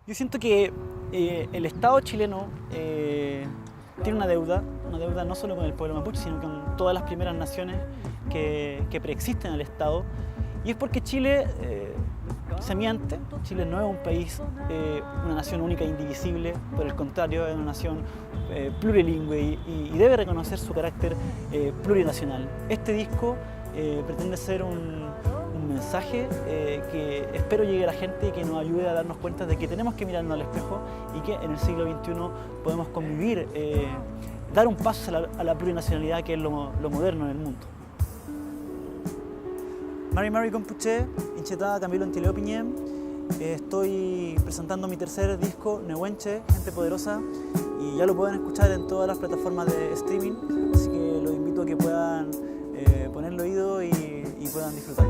Yo siento que el Estado chileno tiene una deuda no solo con el pueblo mapuche, sino con todas las primeras naciones que preexisten al Estado. Y es porque Chile se miente. Chile no es un país, una nación única e indivisible, por el contrario, es una nación plurilingüe y debe reconocer su carácter plurinacional. Este disco pretende ser un mensaje que espero llegue a la gente y que nos ayude a darnos cuenta de que tenemos que mirarnos al espejo y que en el siglo XXI podemos convivir, dar un paso a la plurinacionalidad, que es lo moderno en el mundo. Mari Mari Compuche, Inchetá Camilo Antileopiñem. Estoy presentando mi tercer disco, Nehuenche, Gente Poderosa, y ya lo pueden escuchar en todas las plataformas de streaming, así que los invito a que puedan ponerle oído y puedan disfrutar.